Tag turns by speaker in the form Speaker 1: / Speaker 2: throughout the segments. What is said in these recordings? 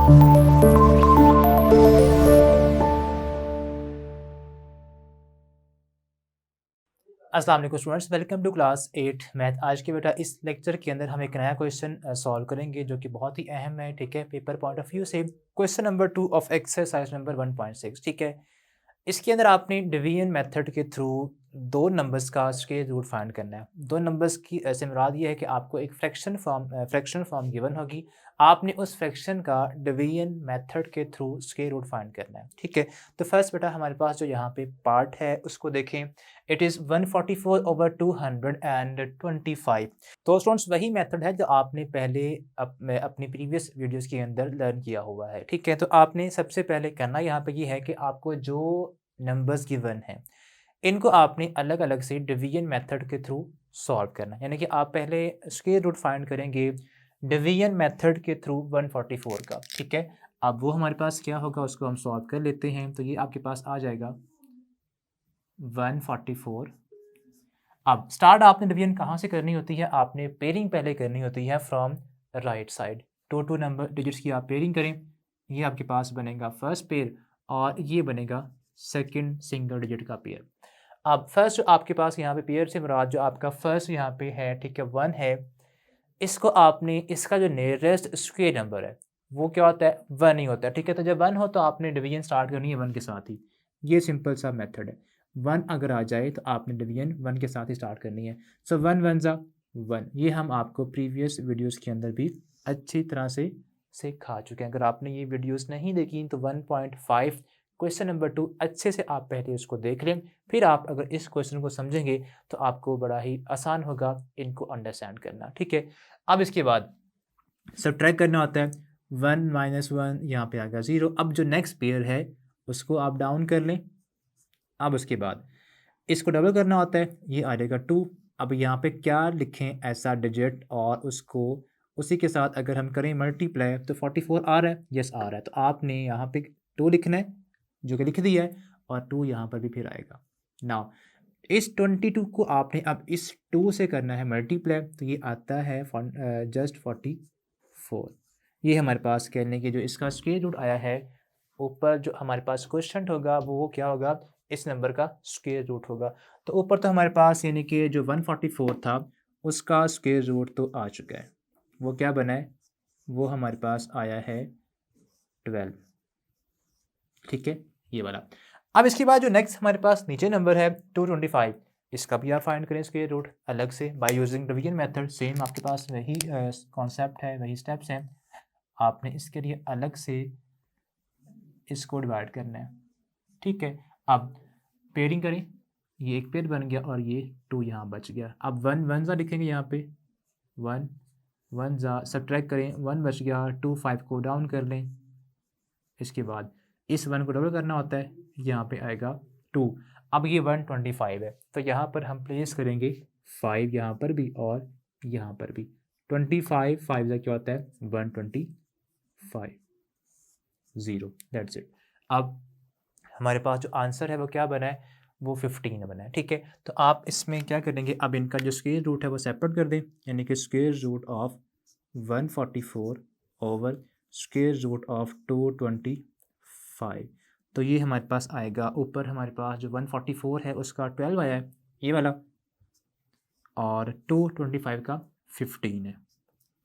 Speaker 1: अस्सलाम वालेकुम students, welcome to class 8 math. आज के बेटा इस लेक्चर के अंदर हम एक नया क्वेश्चन सॉल्व करेंगे जो कि बहुत ही अहम है। ठीक है, पेपर पॉइंट ऑफ व्यू से question number 2 of exercise number 1.6। ठीक है, इसके अंदर आपने डिवीजन मेथड के थ्रू दो नंबर्स का स्क्वायर रूट फाइंड करना है। दो नंबर्स की से मुराद ये है कि आपको एक फ्रैक्शन फॉर्म गिवन होगी, आपने उस फ्रैक्शन का डिवीजन मेथड के थ्रू स्क्वायर रूट फाइंड करना है। ठीक है, तो फर्स्ट बेटा हमारे पास जो यहाँ पे पार्ट है उसको देखें। It is 144/225। तो स्टूडेंट्स वही मेथड है जो आपने पहले अपनी प्रीवियस वीडियोस के अंदर लर्न किया हुआ है। ठीक है, तो आपने सबसे पहले करना यहाँ पे ये है कि आपको जो नंबर्स गिवन हैं इनको आपने अलग अलग से डिवीजन मेथड के थ्रू सॉल्व करना है। यानी कि आप पहले स्क्वायर रूट फाइंड करेंगे डिवीजन मेथड के थ्रू 144 का। ठीक है, अब वो हमारे पास क्या होगा उसको हम सॉल्व कर लेते हैं। तो ये आपके पास आ जाएगा 144। अब स्टार्ट आपने डिवीजन कहाँ से करनी होती है, आपने पेयरिंग पहले करनी होती है from right side. Two number digits की आप पेयरिंग करें, ये आपके पास बनेगा फर्स्ट पेयर और ये बनेगा सेकंड सिंगल डिजिट का पेयर। अब फर्स्ट जो आपके पास यहाँ पे पेयर से मुराद जो आपका फर्स्ट यहाँ पे है, ठीक है, 1 है, इसको आपने इसका जो नियरेस्ट स्क्वायर नंबर है वो क्या होता है, 1 ही होता है। ठीक है, तो जब 1 हो तो आपने डिवीजन स्टार्ट करनी है 1 के साथ ही। ये सिंपल सा मेथड है। 1 अगर आ जाए तो आपने डिवीजन 1 के साथ ही स्टार्ट करनी है। सो 1 1 ज़ा 1। ये हम आपको प्रीवियस वीडियोस के अंदर भी अच्छी तरह से सिखा चुके हैं। अगर आपने ये वीडियोस नहीं देखी तो 1.5 क्वेश्चन नंबर 2 अच्छे से आप पहले उसको देख लें, फिर आप अगर इस क्वेश्चन को समझेंगे तो आपको बड़ा ही आसान होगा इनको अंडरस्टैंड करना। ठीक है, अब इसके बाद सब्ट्रैक्ट करना होता है। 1 - 1 यहाँ पे आ गया 0। अब जो नेक्स्ट पेयर है उसको आप डाउन कर लें। अब उसके बाद इसको डबल करना होता है, ये आ जाएगा 2। अब यहाँ पे क्या लिखें ऐसा डिजिट और उसको उसी के साथ अगर हम करें मल्टीप्लाई तो 44 आ रहा है, यस आ रहा है। तो आपने यहाँ पे 2 लिखना है जो कि लिख दिया है और 2 यहाँ पर भी फिर आएगा। नाउ इस 22 को आपने अब इस 2 से करना है मल्टीप्लाई, तो ये आता है जस्ट 44। ये हमारे पास कहने की जो इसका स्क्वायर रूट आया है, ऊपर जो हमारे पास क्वेश्चन होगा वो क्या होगा, इस नंबर का स्क्वायर रूट होगा। तो ऊपर तो हमारे पास यानी कि जो 144 था उसका स्क्वायर रूट तो आ चुका है। वो क्या बना है, वो हमारे पास आया है 12। ठीक है, ये वाला। अब इसके बाद जो नेक्स्ट हमारे पास नीचे नंबर है 225, इसका भी आप फाइंड करें स्क्वायर रूट अलग से bye using division method. Same आपके पास वही कॉन्सेप्ट है, वही स्टेप्स हैं। आपने इसके लिए अलग से इसको डिवाइड करना है। ठीक है, अब पेयरिंग करें, ये एक पेयर बन गया और ये 2 यहाँ बच गया। अब 1 1 ज़ा लिखेंगे यहाँ पे, 1 1 ज़ा सब्ट्रैक्ट करें, 1 बच गया, 2 5 को डाउन कर लें। इसके बाद इस 1 को डबल करना होता है, यहाँ पे आएगा 2। अब ये 125 है तो यहाँ पर हम प्लेस करेंगे 5 यहाँ पर भी और यहाँ पर भी। 25 5 क्या होता है 125, 0, दैट्स इट। अब हमारे पास जो आंसर है वो क्या बना है, वो 15 बना है। ठीक है, तो आप इसमें क्या करेंगे, अब इनका जो स्क्वायर रूट है वो सेपरेट कर दें, यानी कि square root of 144 over square root of 225। तो ये हमारे पास आएगा, ऊपर हमारे पास जो 144 है उसका 12 आया है, ये वाला, और 225 का 15 है।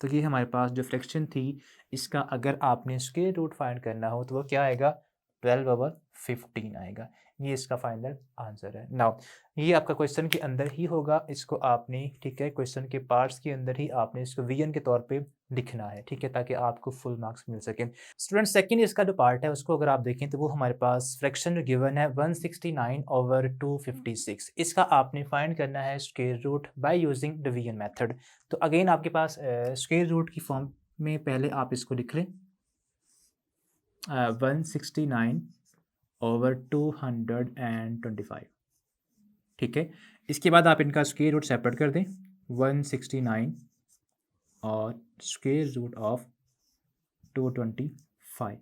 Speaker 1: तो ये हमारे पास जो फ्रैक्शन थी इसका अगर आपने स्क्वायर रूट फाइंड करना हो तो वो क्या आएगा, 12/15 आएगा। ये इसका फाइनल आंसर है। नाउ ये आपका क्वेश्चन के अंदर ही होगा, इसको आपने, ठीक है, क्वेश्चन के पार्ट्स के अंदर ही आपने इसको वीएन के तौर पे लिखना है। ठीक है, ताकि आपको फुल मार्क्स मिल सकें। स्टूडेंट सेकंड इसका जो पार्ट है उसको अगर आप देखें तो वो हमारे पास फ्रैक्शन जो गिवन है 169/256। इसका आपने फाइंड करना है square root by using division method. तो अगेन आपके पास स्क्वायर रूट की फॉर्म में पहले आप इसको लिख लें, 169/225। ठीक है, इसके बाद आप इनका स्क्वायर रूट सेपरेट कर दें, 169 और स्क्वायर रूट ऑफ 225।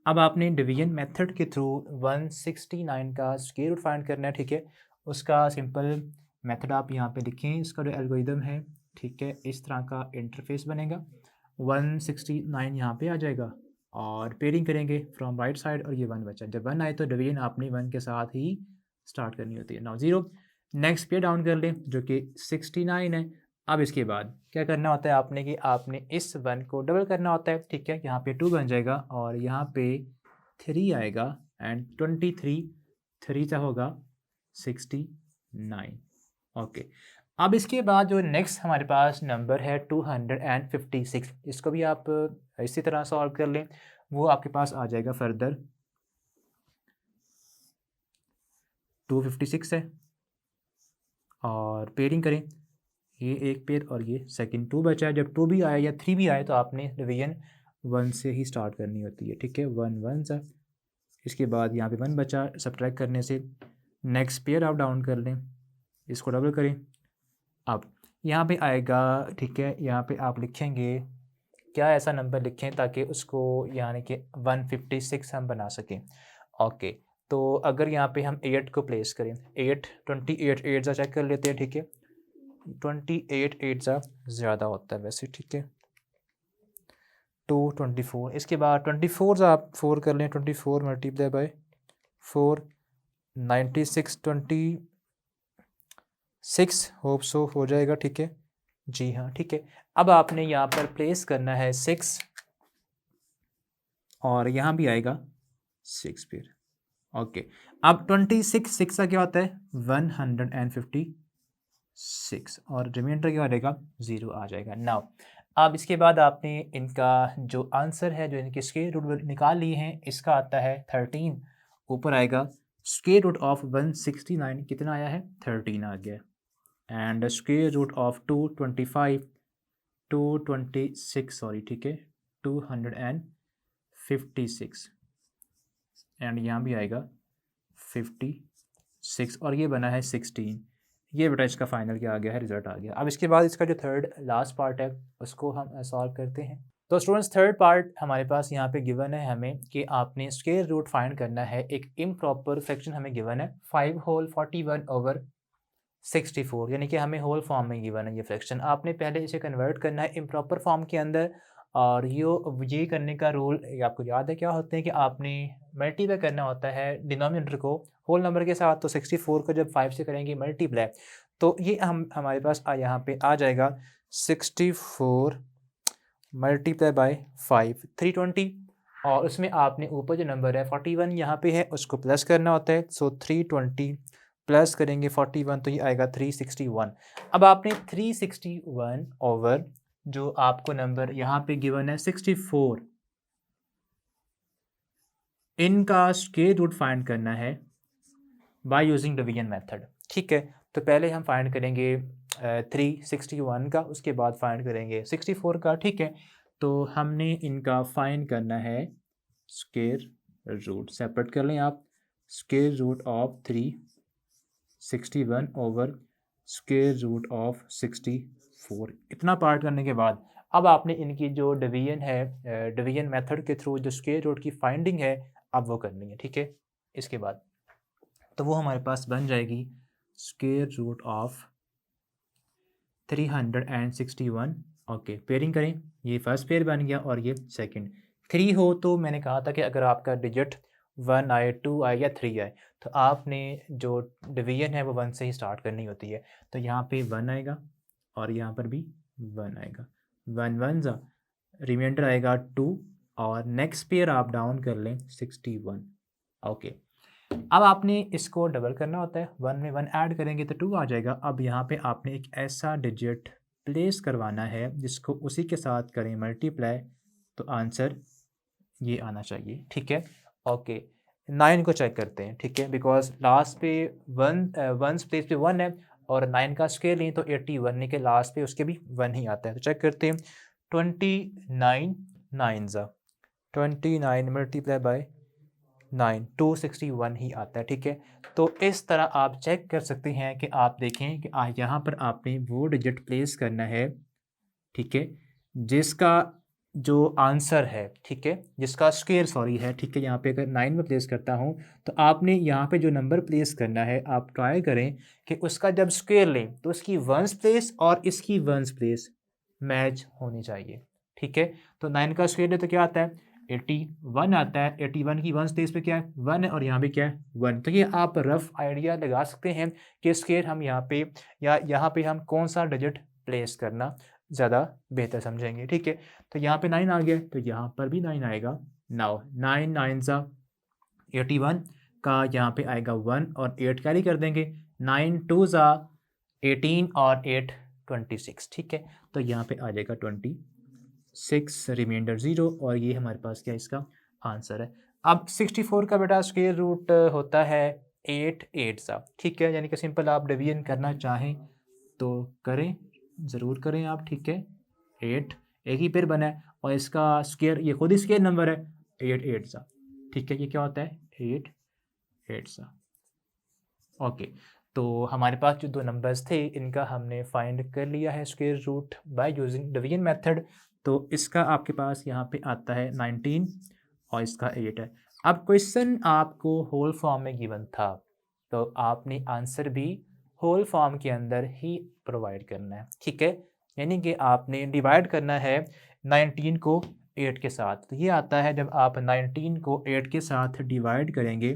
Speaker 1: अब आपने डिवीजन मेथड के थ्रू 169 का स्क्वायर रूट फाइंड करना है। ठीक है, उसका सिंपल मेथड आप यहाँ पे लिखें, इसका जो एल्गोरिदम है, ठीक है, इस तरह का इंटरफेस बनेगा। 169 यहाँ पे आ जाएगा और पेयरिंग करेंगे फ्रॉम राइट साइड और ये 1 बचा। जब 1 आए तो डिवीजन आपने 1 के साथ ही स्टार्ट करनी होती है। नाउ 0 नेक्स्ट पेयर डाउन कर लें जो कि 69 है। अब इसके बाद क्या करना होता है आपने कि आपने इस 1 को डबल करना होता है, ठीक है। यहाँ पे 2 बन जाएगा और यहाँ पे 3 आएगा एंड 23 3 का होगा 69। ओके, अब इसके बाद जो नेक्स्ट हमारे पास नंबर है 256, इसको भी आप इसी तरह सॉल्व कर लें। वो आपके पास आ जाएगा फर्दर 256 है और पेयरिंग करें, ये एक पेयर और ये सेकंड 2 बचा है। जब 2 भी आए या 3 भी आए तो आपने डिवीजन 1 से ही स्टार्ट करनी होती है, ठीक है। 1 1 सा, इसके बाद यहाँ पे 1 बचा, सब्ट्रैक्ट करने से नेक्स्ट पेयर आप डाउन कर लें, इसको डबल करें। अब यहाँ पे आएगा, ठीक है। यहाँ पे आप लिखेंगे क्या, ऐसा नंबर लिखें ताकि उसको यानी कि 156 हम बना सकें। ओके, तो अगर यहाँ पे हम 8 को प्लेस करें, 8 28 8 सा चेक कर लेते हैं, ठीक है। 28 8 सा ज़्यादा होता है वैसे, ठीक है। 224, इसके बाद 24 सा आप 4 कर लें, 24 मल्टीप्लाई बाय 4 96 26 होप सो हो जाएगा, ठीक है जी हाँ, ठीक है। अब आपने यहाँ पर प्लेस करना है 6 और यहाँ भी आएगा 6 फिर। ओके, अब 26 6 का क्या होता है 156 और रिमाइंडर क्या रहेगा 0 आ जाएगा। नाउ अब इसके बाद आपने इनका जो आंसर है, जो इनके स्क्वायर रूट निकाल लिए हैं, इसका आता है 13। ऊपर आएगा स्क्वायर रूट ऑफ 169 कितना आया है 13 आ गया। And square root of 226 sorry, ठीक है 256 एंड यहाँ भी आएगा 56 और ये बना है 16। ये बेटा इसका फाइनल क्या आ गया है, रिजल्ट आ गया। अब इसके बाद इसका जो थर्ड लास्ट पार्ट है उसको हम सॉल्व करते हैं। तो स्टूडेंट्स थर्ड पार्ट हमारे पास यहाँ पे गिवन है हमें कि आपने स्क्वायर रूट फाइंड करना है। एक इम्प्रॉपर फ्रैक्शन हमें गिवन है 5 होल 41/64, यानी कि हमें होल फॉर्म में गिवन है ये फ्रैक्शन। आपने पहले इसे कन्वर्ट करना है इम्प्रॉपर फॉर्म के अंदर, और ये करने का रूल आपको याद है क्या होते हैं कि आपने मल्टीप्लाई करना होता है डिनोमिनेटर को होल नंबर के साथ। तो 64 को जब 5 से करेंगे मल्टीप्लाई तो ये हमारे पास यहाँ पे आ जाएगा 64 मल्टीप्लाई बाय 5 320, और उसमें आपने ऊपर जो नंबर है 41 यहाँ पे है उसको प्लस करना होता है। सो 320 प्लस करेंगे 41 तो ये आएगा 361। अब आपने 361 ओवर जो आपको नंबर यहाँ पे गिवन है 64, इनका स्क्वायर रूट फाइंड करना है बाय यूजिंग डिवीजन मेथड, ठीक है। तो पहले हम फाइंड करेंगे 361 का, उसके बाद फाइंड करेंगे 64 का, ठीक है। तो हमने इनका फाइंड करना है स्क्वायर रूट, सेपरेट कर लें आप, square root of 361 over square root of 64। इतना पार्ट करने के बाद अब आपने इनकी जो डिवीजन है, डिवीजन मेथड के थ्रू जो स्क्वायर रूट की फाइंडिंग है अब वो करनी है, ठीक है। इसके बाद तो वो हमारे पास बन जाएगी square root of 361। Okay, pairing करें, ये फर्स्ट पेयर बन गया और ये सेकंड। 3 हो तो मैंने कहा था कि अगर आपका डिजिट 1 आए 2 आए या 3 आए तो आपने जो डिवीजन है वो 1 से ही स्टार्ट करनी होती है। तो यहाँ पे 1 आएगा और यहाँ पर भी 1 आएगा, 1 1 ज़ा, रिमाइंडर आएगा 2 और नेक्स्ट पेयर आप डाउन कर लें 61। ओके, अब आपने इसको डबल करना होता है, 1 में 1 ऐड करेंगे तो 2 आ जाएगा। अब यहाँ पे आपने एक ऐसा डिजिट प्लेस करवाना है जिसको उसी के साथ करें मल्टीप्लाई तो आंसर ये आना चाहिए, ठीक है। ओके, 9 को चेक करते हैं, ठीक है, बिकॉज लास्ट पे 1 प्लेस पे 1 है और 9 का स्क्वायर लें तो 81 के लास्ट पे उसके भी 1 ही आता है। तो चेक करते हैं 29 9 ज़ा 29 मल्टीप्लाई बाय 9 261 ही आता है, ठीक है। तो इस तरह आप चेक कर सकते हैं कि आप देखें कि यहाँ पर आपने वो डिजिट प्लेस करना है, ठीक है, जिसका जो आंसर है, ठीक है, जिसका स्क्वायर सॉरी है, ठीक है। यहाँ पे अगर 9 में प्लेस करता हूँ तो आपने यहाँ पे जो नंबर प्लेस करना है आप ट्राई करें कि उसका जब स्क्वायर लें तो उसकी 1s प्लेस और इसकी 1s प्लेस मैच होनी चाहिए, ठीक है। तो 9 का स्क्वायर है तो क्या आता है 81 आता है, 81 की वंस प्लेस पे क्या है 1 है और यहाँ पे क्या है 1। तो ये आप रफ आइडिया लगा सकते हैं कि स्क्वायर हम यहाँ पे या यहाँ पे हम कौन सा डिजिट प्लेस करना ज़्यादा बेहतर समझेंगे, ठीक है। तो यहाँ पे 9 आ गया तो यहाँ पर भी 9 आएगा। नाउ 9 9 सा 81 का यहाँ पे आएगा 1 और 8 कैरी कर देंगे, 9 2 सा 18 और 8 26, ठीक है। तो यहाँ पे आ जाएगा 26, रिमाइंडर 0 और ये हमारे पास क्या इसका आंसर है। अब 64 का बेटा स्क्वायर रूट होता है 8 8 सा, ठीक है। यानी कि सिंपल आप डिवीजन करना चाहें तो करें, ज़रूर करें आप, ठीक है। 8 एक ही पेयर बना है और इसका स्क्वायर ये खुद ही स्क्वायर नंबर है 8 8 सा, ठीक है। ये क्या होता है 8 8 सा। ओके, तो हमारे पास जो दो नंबर्स थे इनका हमने फाइंड कर लिया है square root by using division method. तो इसका आपके पास यहाँ पे आता है 19 और इसका 8 है। अब क्वेश्चन आपको होल फॉर्म में गिवन था तो आपने आंसर भी होल फॉर्म के अंदर ही प्रोवाइड करना है, ठीक है। यानी कि आपने डिवाइड करना है 19 को 8 के साथ। तो ये आता है जब आप 19 को 8 के साथ डिवाइड करेंगे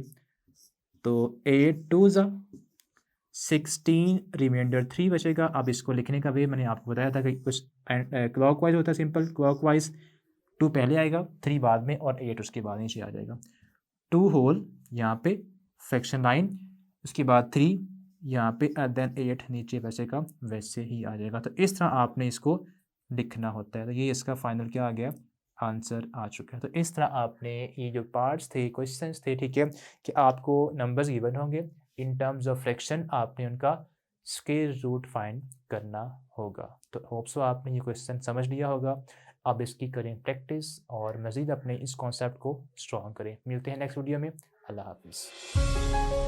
Speaker 1: तो 8 2 ज़ा 16, रिमाइंडर 3 बचेगा। अब इसको लिखने का वे मैंने आपको बताया था कि कुछ क्लॉकवाइज होता है, सिंपल क्लॉकवाइज 2 पहले आएगा 3 बाद में और 8 उसके बाद नीचे आ जाएगा। 2 होल यहाँ पे फ्रैक्शन लाइन, उसके बाद 3 यहाँ पे देन 8 नीचे बचेगा, वैसे ही आ जाएगा। तो इस तरह आपने इसको लिखना होता है। तो ये इसका फाइनल क्या आ गया आंसर आ चुका है। तो इस तरह आपने ये जो पार्ट्स थे क्वेश्चंस थे, ठीक है, कि आपको नंबर्स गिवन होंगे इन टर्म्स ऑफ फ्रैक्शन, आपने उनका स्क्वायर रूट फाइंड करना होगा। तो होप सो आपने ये क्वेश्चन समझ लिया होगा। अब इसकी करें प्रैक्टिस और मज़ीद अपने इस कॉन्सेप्ट को स्ट्रॉन्ग करें। मिलते हैं नेक्स्ट वीडियो में। अल्लाह हाफिज़।